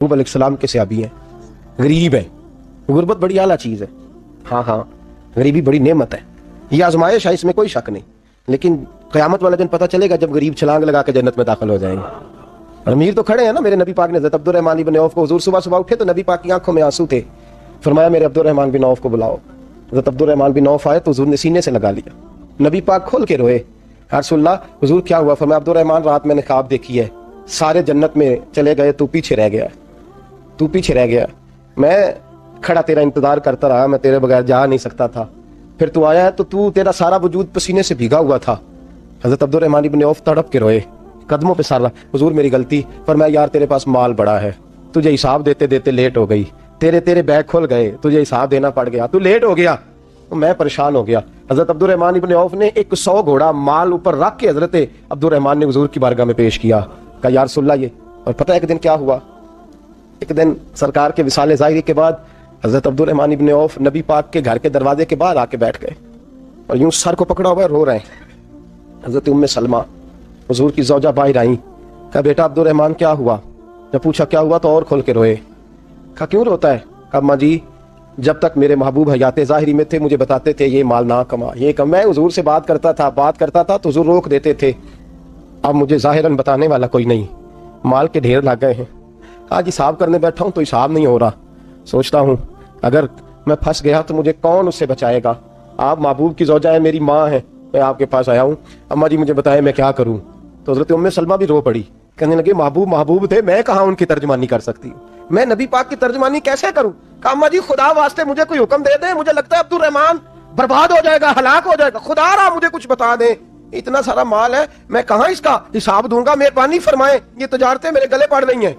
یعقوب علیہ السلام کے صحابی ہیں، غریب ہے. غربت بڑی اعلیٰ چیز ہے. ہاں غریبی بڑی نعمت ہے، یہ آزمائش ہے، اس میں کوئی شک نہیں. لیکن قیامت والا دن پتہ چلے گا جب غریب چھلانگ لگا کے جنت میں داخل ہو جائیں گے. امیر تو کھڑے ہیں نا. میرے نبی پاک نے حضرت عبد الرحمن بن عوف کو، حضور صبح صبح اٹھے تو نبی پاک کی آنکھوں میں آنسو تھے. فرمایا میرے عبد الرحمن بن عوف کو بلاؤ. حضرت عبد الرحمن بن عوف آئے تو حضور نے سینے سے لگا لیا. نبی پاک کھول کے روئے. رسول اللہ، حضور کیا ہوا؟ فرمایا عبد الرحمن رات میں نے خواب دیکھی ہے، سارے جنت میں چلے گئے، تو پیچھے رہ گیا. تو پیچھے رہ گیا. میں کھڑا تیرا انتظار کرتا رہا، میں تیرے بغیر جا نہیں سکتا تھا. پھر تو آیا ہے تو تیرا سارا وجود پسینے سے بھیگا ہوا تھا. حضرت عبد الرحمن بن عوف تڑپ کے روئے، قدموں پہ سارا. حضور میری غلطی. فرمایا یار تیرے پاس مال بڑا ہے، تجھے حساب دیتے دیتے لیٹ ہو گئی. تیرے بیگ کھل گئے، تجھے حساب دینا پڑ گیا، تو لیٹ ہو گیا، میں پریشان ہو گیا. حضرت عبد الرحمن بن عوف نے 100 گھوڑا مال اوپر رکھ کے حضرت عبد الرحمن نے حضور کی بارگاہ میں پیش کیا. کہا یا رسول اللہ یہ. اور پتہ ہے ایک دن کیا ہوا؟ ایک دن سرکار کے وصال ظاہری کے بعد حضرت عبد الرحمن بن عوف نبی پاک کے گھر کے دروازے کے باہر آ کے بیٹھ گئے اور یوں سر کو پکڑا ہوا ہے، رو رہے ہیں. حضرت ام سلمہ حضور کی زوجہ باہر آئیں. کہا بیٹا عبد الرحمن کیا ہوا؟ جب پوچھا کیا ہوا تو اور کھول کے روئے. کہا کیوں روتا ہے؟ کہا اماں جی جب تک میرے محبوب حیات ظاہری میں تھے مجھے بتاتے تھے یہ مال نہ کما، یہ کم. میں حضور سے بات کرتا تھا تو حضور روک دیتے تھے. اب مجھے ظاہراً بتانے والا کوئی نہیں، مال کے ڈھیر لگ گئے ہیں. آج حساب کرنے بیٹھا ہوں تو حساب نہیں ہو رہا. سوچتا ہوں اگر میں پھنس گیا تو مجھے کون اس سے بچائے گا؟ آپ محبوب کی زوجہ ہے، میری ماں ہے، میں آپ کے پاس آیا ہوں. اماں جی مجھے بتائیں میں کیا کروں؟ تو حضرت ام سلمہ بھی رو پڑی، کہنے لگے محبوب تھے، میں کہاں ان کی ترجمانی کر سکتی ہوں، میں نبی پاک کی ترجمانی کیسے کروں؟ کہا اماں جی خدا واسطے مجھے کوئی حکم دے دیں، مجھے لگتا ہے عبد الرحمن برباد ہو جائے گا، ہلاک ہو جائے گا، خدا رہا مجھے کچھ بتا دیں. اتنا سارا مال ہے، میں کہاں اس کا حساب دوں گا؟ مہربانی فرمائیں، یہ تجارتیں میرے گلے پڑ رہی ہیں.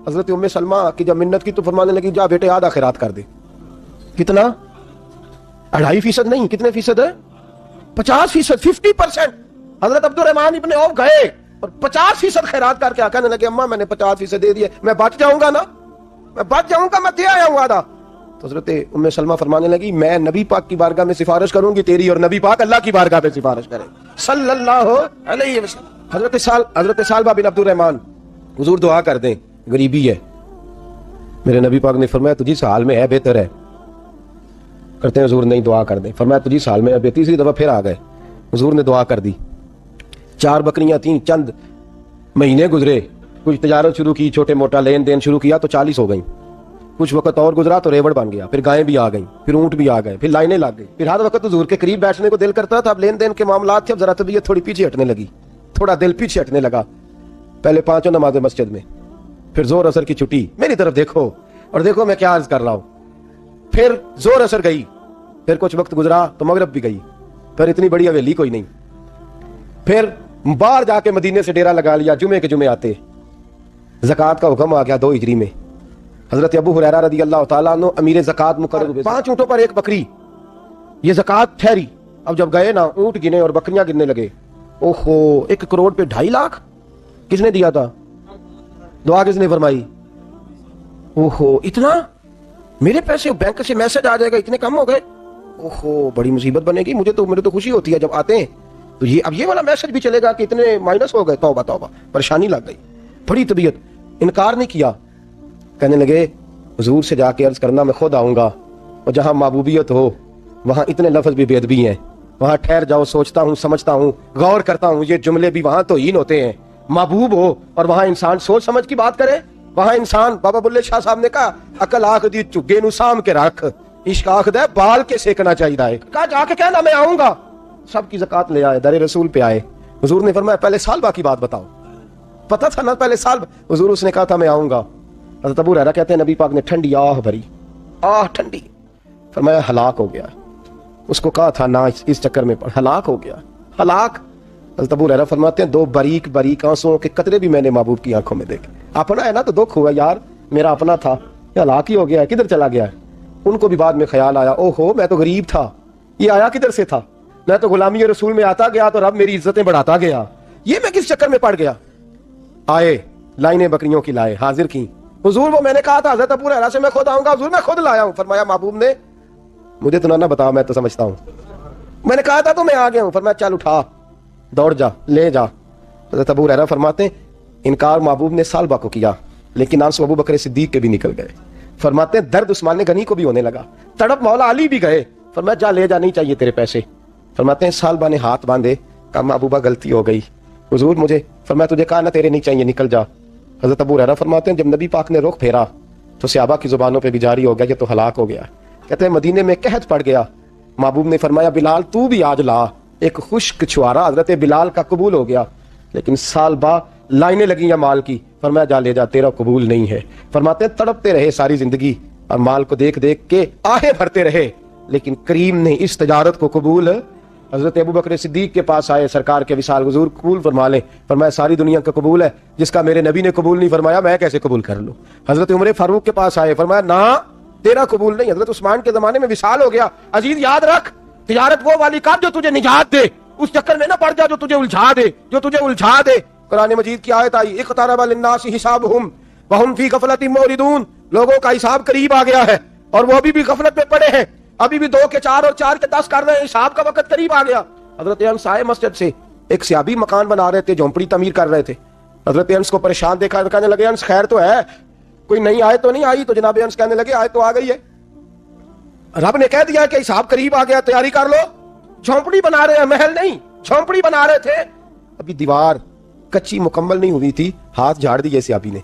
حضرت ام سلمہ کی جب منت کی تو فرمانے لگی جا بیٹے آدھا خیرات کر دے. کتنا؟ 2.5% نہیں، کتنے فیصد ہے؟ 50%، 50%. حضرت عبد الرحمن ابن عوف گئے اور 50% خیرات کر کے کہنے لگے اماں میں نے 50% دے دیے، میں بچ جاؤں گا نا، میں بچ جاؤں گا، میں دے آیا ہوں آدھا. تو حضرت ام سلمہ فرمانے لگی میں نبی پاک کی بارگاہ میں سفارش کروں گی تیری، اور نبی پاک اللہ کی بارگاہ میں سفارش کرے صلی اللہ علیہ وسلم. حضرت سالبہ بن عبد الرحمن، حضور دعا کر دیں غریبی ہے. میرے نبی پاک نے فرمایا تجھی اس حال میں ہے بہتر ہے. کرتے ہیں حضور نہیں دعا کر دیں. فرمایا تجھی اس حال میں ہے. تیسری دفعہ پھر آ گئے، حضور نے دعا کر دی. 4 بکریاں تھیں، چند مہینے گزرے، کچھ تجارت شروع کی، چھوٹے موٹا لین دین شروع کیا تو 40 ہو گئیں. کچھ وقت اور گزرا تو ریوڑ بن گیا، پھر گائیں بھی آ گئیں، پھر اونٹ بھی آ گئے، پھر لائنیں لگ گئی. پھر ہر وقت حضور کے قریب بیٹھنے کو دل کرتا تھا. اب لین دین کے معاملات تھے، اب ذرا طبیعت تھوڑی پیچھے ہٹنے لگی، تھوڑا دل پیچھے ہٹنے لگا. پہلے 5 نمازیں مسجد میں، پھر زور اثر کی چھٹی. میری طرف دیکھو اور دیکھو میں کیا عرض کر رہا ہوں. پھر زور اثر گئی، پھر کچھ وقت گزرا تو مغرب بھی گئی، پھر اتنی بڑی حویلی کوئی نہیں. پھر باہر جا کے مدینے سے ڈیرا لگا لیا، جمعے کے جمعے آتے. زکوٰۃ کا حکم آ گیا 2 ہجری میں. حضرت ابو ہریرہ رضی اللہ تعالیٰ عنہ امیر زکوٰۃ مقرر ہوئے. 5 اونٹوں پر 1 بکری، یہ زکوٰۃ ٹھہری. اب جب گئے نا اونٹ گنے اور بکریاں گننے لگے، اوہو 1 کروڑ پہ 2.5 لاکھ کس نے دیا تھا؟ دعا کس نے فرمائی؟ اوہو اتنا، میرے پیسے بینک سے میسج آ جائے گا اتنے کم ہو گئے، اوہو بڑی مصیبت بنے گی. مجھے تو خوشی ہوتی ہے جب آتے ہیں تو اب یہ والا میسج بھی چلے گا کہ اتنے مائنس ہو گئے. توبہ توبہ، پریشانی لگ گئی. بڑی طبیعت، انکار نہیں کیا. کہنے لگے حضور سے جا کے عرض کرنا میں خود آؤں گا، اور جہاں محبوبیت ہو وہاں اتنے لفظ بھی بے ادبی ہیں. وہاں ٹھہر جاؤ، سوچتا ہوں، سمجھتا ہوں، غور کرتا ہوں. یہ جملے بھی وہاں توہین ہوتے ہیں. محبوب ہو اور وہاں انسان سوچ سمجھ کی بات کرے. وہاں انسان، بابا بلے شاہ صاحب نے کہا عقل آنکھ دی چگے نو سام کے رکھ، عشق آنکھ دے بال کے سیکنا چاہیے. کہا جا کے کہنا میں آؤں گا. سب کی زکوٰۃ لے آئے، در رسول پہ آئے. حضور نے فرمایا پہلے سالبہ کی بات بتاؤ. پتہ تھا نا پہلے سال. حضور اس نے کہا تھا میں آؤں گا. حضرت ابو ہریرہ کہتے ہیں نبی پاک نے ٹھنڈی آہ بھری، آہ ٹھنڈی. فرمایا ہلاک ہو گیا. اس کو کہا تھا نہ اس چکر میں پڑ، ہلاک ہو گیا، ہلاک. حضرت ابو ہریرہ فرماتے ہیں 2 باریک آنسوؤں کے قطرے بھی میں نے محبوب کی آنکھوں میں دیکھے. اپنا ہے نا تو دکھ ہوا، یار میرا اپنا تھا، یہ ہلاک ہی ہو گیا ہے، کدھر چلا گیا ہے. ان کو بھی بعد میں خیال آیا اوہو میں تو غریب تھا، یہ آیا کدھر سے تھا؟ میں تو غلامی رسول میں آتا گیا تو رب میری عزتیں بڑھاتا گیا، یہ میں کس چکر میں پڑ گیا. آئے لائنیں بکریوں کی لائے، حاضر کی. حضور وہ میں نے کہا تھا حضرت ابو ہریرہ سے میں خود آؤں گا. حضور میں خود لایا ہوں. فرمایا محبوب نے مجھے تو نہ بتا، میں تو سمجھتا ہوں، میں نے کہا تھا تو میں آ گیا ہوں. فرمایا چل اٹھا، دوڑ جا، لے جا. حضرت ابو ہریرہ فرماتے ہیں انکار محبوب نے سالبہ کو کیا. لیکن آنسو ابو بکر صدیق کے بھی نکل گئے. فرماتے ہیں درد عثمان غنی کو بھی ہونے لگا, تڑپ مولا علی بھی گئے. فرمایا جا لے جا, نہیں چاہیے تیرے پیسے. فرماتے ہیں صالبہ نے ہاتھ باندھے, کہا محبوبہ غلطی ہو گئی حضور مجھے. فرمایا تجھے کہا نا تیرے نہیں چاہیے, نکل جا. حضرت ابو ہریرہ فرماتے ہیں جب نبی پاک نے رخ پھیرا تو صحابہ کی زبانوں پہ بھی جاری ہو گیا یہ تو ہلاک ہو گیا. کہتے ہیں مدینے میں قحط پڑ گیا. محبوب نے فرمایا بلال تو بھی آج لا. ایک خشک چھوارا حضرت بلال کا قبول ہو گیا, لیکن سال با لائنیں لگی یا مال کی. فرمایا جا لے جا, تیرا قبول نہیں ہے. فرماتے ہیں تڑپتے رہے ساری زندگی اور مال کو دیکھ دیکھ کے آہیں بھرتے رہے, لیکن کریم نے اس تجارت کو قبول. حضرت ابو بکر صدیق کے پاس آئے, سرکار کے وصال حضور قبول فرما لیں. فرمایا ساری دنیا کا قبول ہے, جس کا میرے نبی نے قبول نہیں فرمایا میں کیسے قبول کر لوں. حضرت عمر فاروق کے پاس آئے, فرمایا نہ تیرا قبول نہیں. حضرت عثمان کے زمانے میں وصال ہو گیا. عزیز یاد رکھ, تجارت وہ والی کر جو تجھے نجات دے, اس چکر میں نہ پڑ جا جو تجھے الجھا دے. قرآن مجید کی آیت آئی اقترب للناس حسابهم وهم فی غفلۃ معرضون. لوگوں کا حساب قریب آ گیا ہے اور وہ ابھی بھی غفلت میں پڑے ہیں, ابھی بھی 2 کے 4 اور 4 کے 10 کر رہے ہیں. حساب کا وقت قریب آ گیا. حضرت انس آئے مسجد سے, ایک صحابی مکان بنا رہے تھے, جھونپڑی تعمیر کر رہے تھے. حضرت انس کو پریشان دیکھا, کہنے لگے انس خیر تو ہے, کوئی نئی آیت تو نہیں آئی؟ تو جناب انس کہنے لگے آیت تو آ گئی ہے, رب نے کہہ دیا کہ حساب قریب آ گیا, تیاری کر لو. جھونپڑی بنا رہے ہیں, محل نہیں, جھونپڑی بنا رہے تھے. ابھی دیوار کچی مکمل نہیں ہوئی تھی, ہاتھ جھاڑ دیے صحابی نے.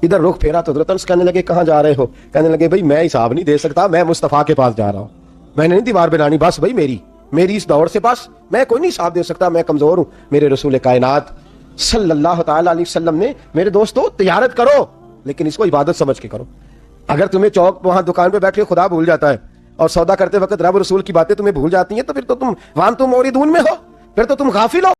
ادھر رخ پھیرا تو حضرت انس کہنے لگے کہاں جا رہے ہو؟ کہنے لگے بھائی میں حساب نہیں دے سکتا, میں مصطفیٰ کے پاس جا رہا ہوں, میں نے نہیں دیوار بنانی, بس بھائی میری اس دور سے بس میں کوئی نہیں حساب دے سکتا, میں کمزور ہوں. میرے رسول کائنات صلی اللہ تعالی علیہ وسلم نے میرے دوستو تجارت کرو لیکن اس کو عبادت سمجھ کے کرو. اگر تمہیں چوک وہاں دکان پہ بیٹھ کے خدا بھول جاتا ہے اور سودا کرتے وقت رب رسول کی باتیں تمہیں بھول جاتی ہیں تو پھر تو تم وانتم موردون میں ہو, پھر تو تم غافل ہو.